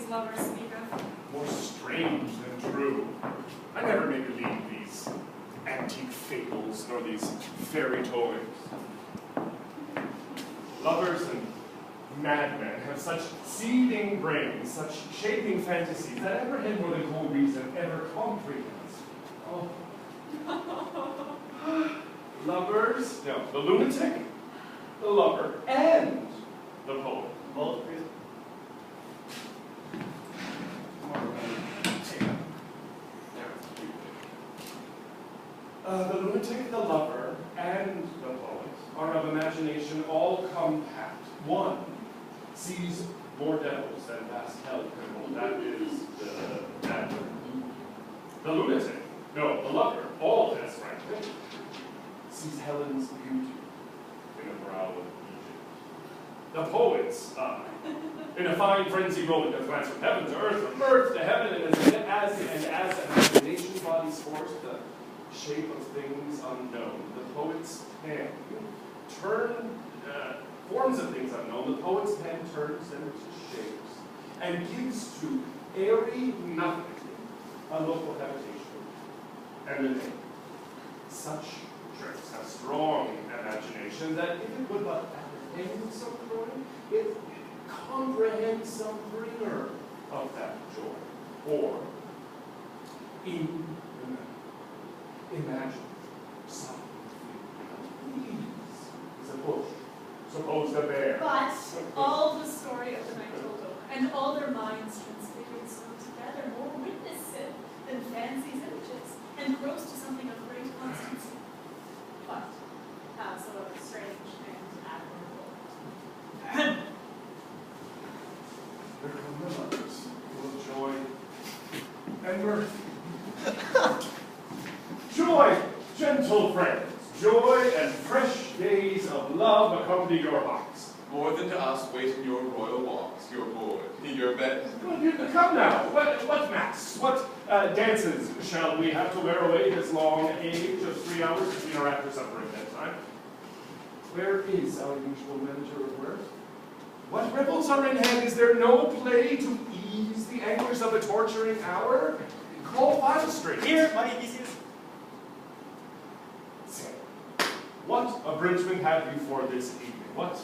these lovers speak of? More strange than true. I never may believe these antique fables nor these fairy toys. Lovers and madmen have such seething brains, such shaping fantasies that apprehend more than cold reason ever comprehends. Oh. Lovers, no, the lunatic, the lover, and the poet. Both. The lunatic, the lover, and the poet are of imagination all compact. One sees more devils than vast hell can hold. That is the bad word. The lunatic, no, the lover, all this frankly, sees Helen's beauty in the brow of Egypt. The poet's eye, in a fine frenzy rolling doth glance from heaven to earth, from earth to heaven, and as imagination bodies forth the shape of things unknown. The poet's pen forms of things unknown. The poet's pen turns them to shapes and gives to airy nothing a local habitation and a name. Such tricks have strong imagination that if it would but apprehend some joy, it comprehends some bringer of that joy. Or imagine some please suppose the bear. But all the story of the night told over, and all their minds transfigured so together, more witnesseth than fancy's images, and grows to something of great constancy. But how so strange and admirable. There come the lovers, full of joy and mirth. Joy, gentle friends, joy and fresh days of love accompany your hearts. More than to us wait in your royal walks, your board, in your bed. Well, come now, what masks, what dances shall we have to wear away this long age of 3 hours between our after supper and bedtime? Where is our usual manager of mirth? What revels are in hand? Is there no play to ease the anguish of a torturing hour? Call five strings. Here, my Odysseus. Say, what abridgment have you for this evening? What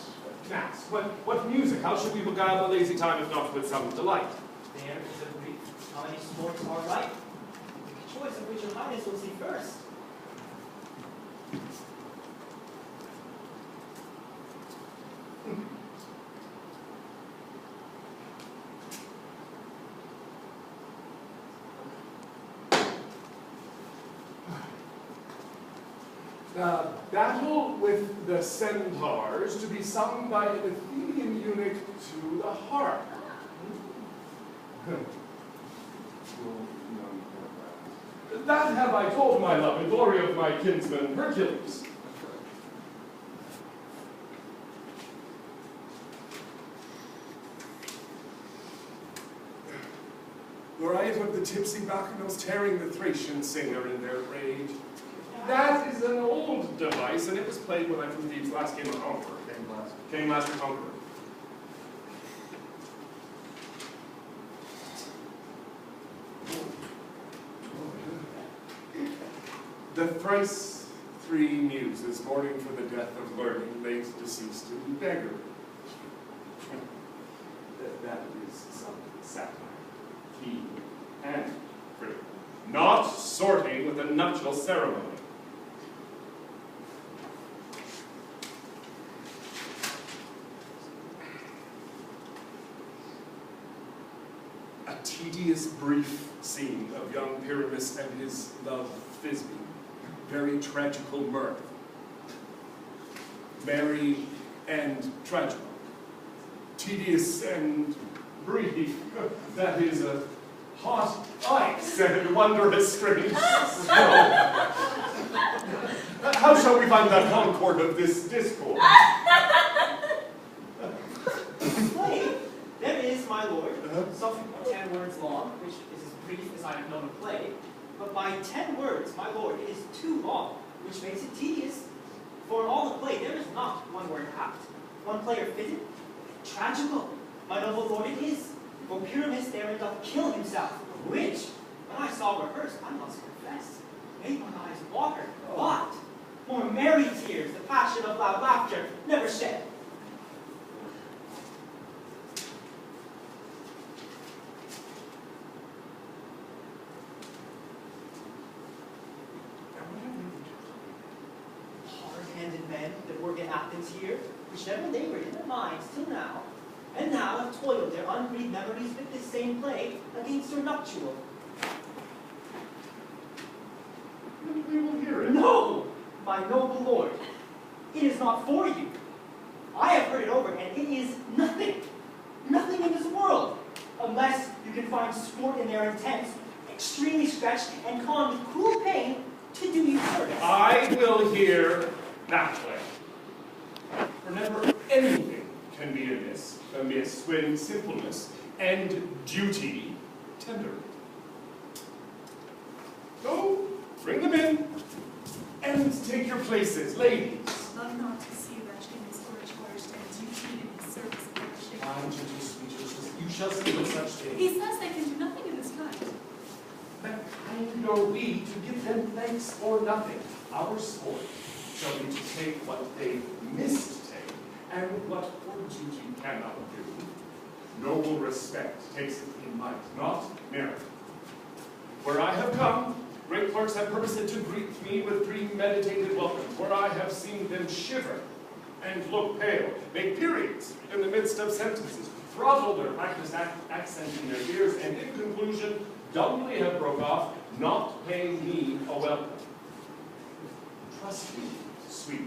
mass? What music? How should we beguile the lazy time if not with some delight? There is a brief. How many sports are right? The choice of which your highness will see first. Battle with the centaurs to be sung by an Athenian eunuch to the harp. That have I told, my love, in glory of my kinsman Hercules. Were I of the tipsy bacchanals tearing the Thracian singer in their rage. That is an old device, and it was played when I from Thebes last came a conqueror. Came last a conqueror. The thrice three muses, mourning for the death of learning, late deceased in beggary. That is some satire. Keen and free. Not sorting with the nuptial ceremony. A tedious, brief scene of young Pyramus and his love Thisbe. Very tragical mirth. Merry and tragical. Tedious and brief. That is a hot ice and wondrous strange snow. How shall we find the concord of this discord? Play. There is, my lord, something 10 words long, which is as brief as I have known a play. But by 10 words, my lord, it is too long, which makes it tedious. For in all the play, there is not one word apt, one player fitted, tragical. My noble lord, it is For Pyramus therein doth kill himself, which, when I saw rehearsed, I must confess, made my eyes water, but more merry tears, the passion of loud laughter, never shed. Hard-handed men that work in Athens here, which never labored in their minds till now, and now have toiled their unbreathed memories with this same play against their nuptial. We will hear it. No, my noble lord, it is not for you. I have heard it over, and it is nothing, nothing in this world, unless you can find sport in their intents, extremely stretched and conned with cruel pain to do you service. I will hear that way. For never anything can be amiss when simpleness and duty tender. Go, bring them in, and take your places, ladies. Love not to see wretched in his forged and duty in his service of worship. I introduce speeches, you shall see no such thing. He says they can do nothing of this kind. Then kind are we to give them thanks for nothing. Our sport shall be to take what they missed take, and what for duty cannot do. Noble respect takes it in might, not merit. Where I have come, great clerks have purposed to greet me with premeditated welcome. Where I have seen them shiver and look pale, make periods in the midst of sentences, throttle their practiced accent in their ears, and in conclusion, dumbly have broke off, not paying me a welcome. Trust me, sweet,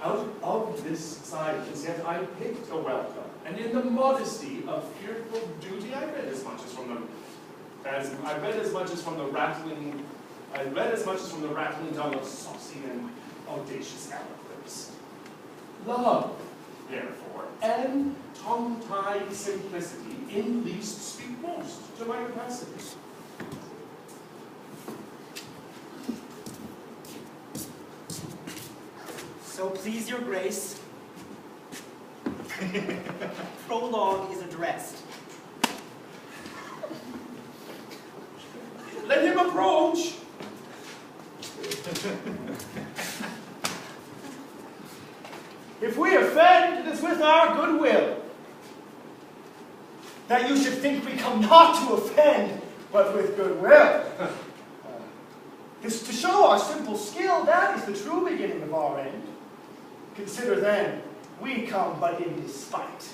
out of this silence, yet I picked a welcome, and in the modesty of fearful duty, I read as much as from the rattling tongue of saucy and audacious eloquence. Love, therefore, and tongue-tied simplicity in least speak most to my capacity. So please your grace, prologue is addressed. Let him approach. If we offend, it is with our good will. That you should think we come not to offend, but with good will. This to show our simple skill, that is the true beginning of our end. Consider then, we come but in despite.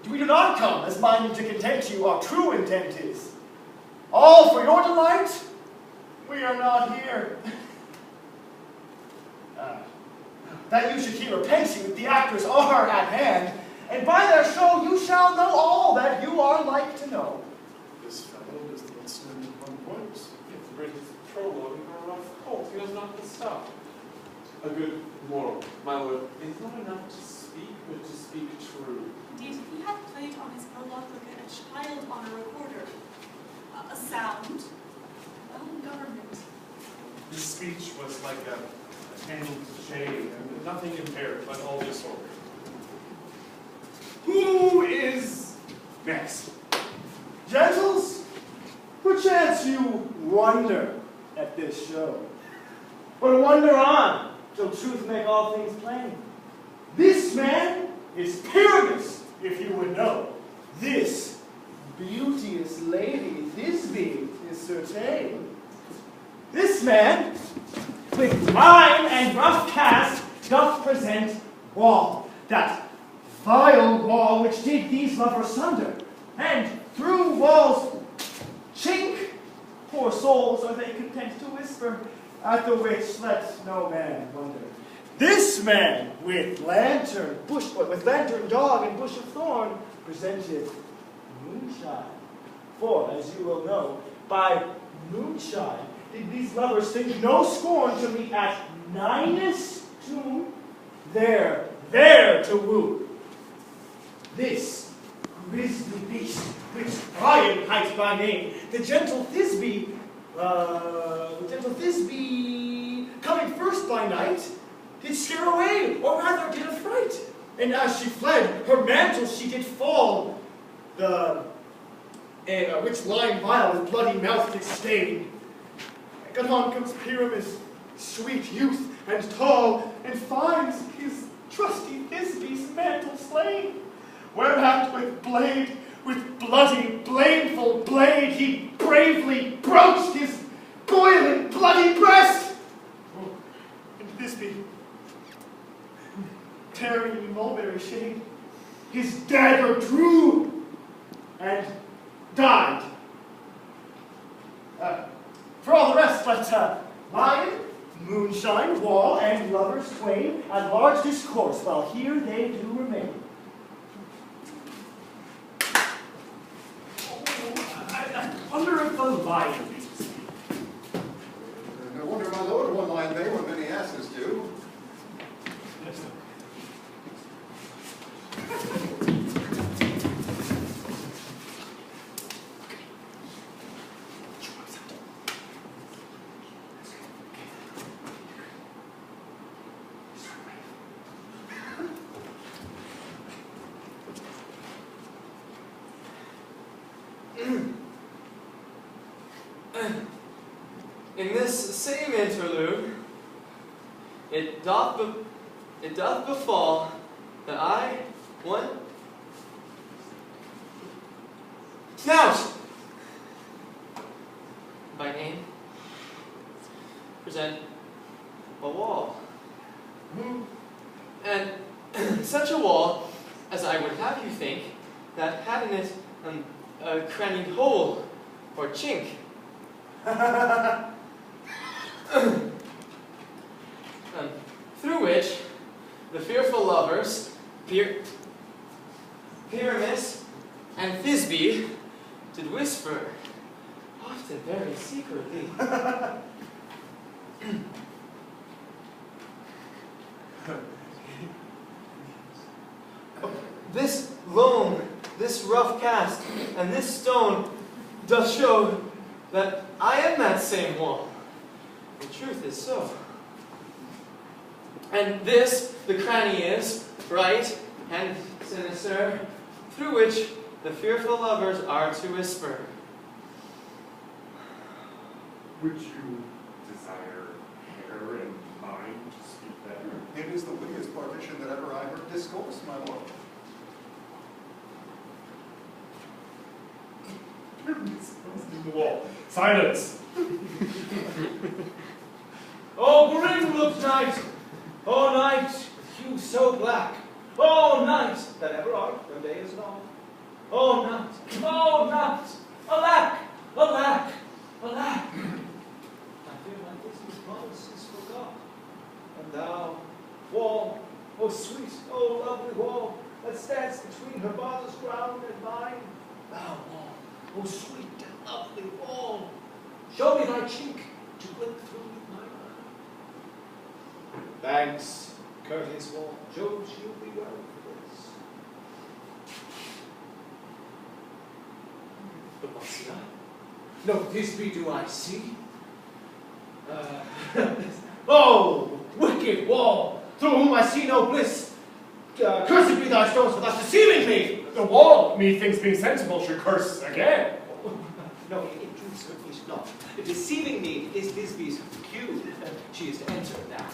We do not come as minded to content you, our true intent is. All for your delight, we are not here. That you should hear repent you, the actors are at hand, and by their show you shall know all that you are like to know. This fellow does not stand upon points. If the greatest prologue in a rough colt, he has not the stop. A good moral, my lord. It is not enough to speak, but to speak true. Indeed, he had played on his prologue like a child on a recorder. A sound, government. His speech was like a handled shade, and nothing impaired, but all disorder. Who is next? Gentles, perchance you wonder at this show. But wonder on, till truth make all things plain. This man is Pyramus, if you would know. This beauteous lady, Thisbe, is Certain. This man, with rhyme and rough cast, doth present wall, that vile wall which did these lovers sunder, and through walls chink, poor souls are they content to whisper, at the which let no man wonder. This man with lantern, with lantern dog and bush of thorn, presented moonshine. For, as you will know, by moonshine did these lovers think no scorn to meet at Ninus' tomb, there to woo. This grisly beast, which Brian hight by name, the gentle Thisbe, coming first by night, did scare away, or rather did affright. And as she fled, her mantle she did fall, which lying vial with bloody mouth did stain. And on comes Pyramus, sweet youth and tall, and finds his trusty Thisbe's mantle slain, whereat with bloody, blameful blade, he bravely broached his boiling, bloody breast. And Thisbe, tarrying in mulberry shade, his dagger drew and died. For all the rest, let lion, moonshine, wall, and lovers twain at large discourse, while here they do remain. I wonder if the lion needs to speak. No wonder my lord one lion may when many asses do. In this same interlude, it doth befall that I, one, Snout, by name, present a wall. And such a wall as I would have you think that had in it a crannied hole or chink. Through which the fearful lovers, Pyramus and Thisbe, did whisper, often very secretly. This loam, this rough cast, and this stone doth show that I am that same wall. The truth is so. And this, the cranny is, bright and sinister, through which the fearful lovers are to whisper. Would you desire hair and mind to speak better? It is the wittiest partition that ever I heard discourse, my lord. In the wall. Silence! Oh, grim looked night! Oh, night, with hue so black! Oh, night, that ever art when day is long! Oh, night! Oh, night! Alack! Alack! Alack! I fear my Thisbe's promise is forgot. And thou, wall, oh sweet, oh lovely wall, that stands between her father's ground and mine, thou wall, oh sweet and lovely wall, show me thy cheek to look through my eye. Thanks, courteous wall, Jove shield thee well for this. But what see I? No Thisbe do I see. Oh, wicked wall, through whom I see no bliss. Cursed be thy stones for thus deceiving me. The wall, methinks being sensible, should curse again. No, in truth, Sir, he should not. Deceiving me is Thisbe's cue. She is to enter now.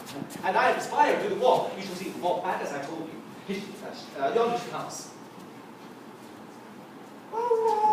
And I have aspired to the wall. You shall see the wall back as I told you. Yonder she comes. Oh,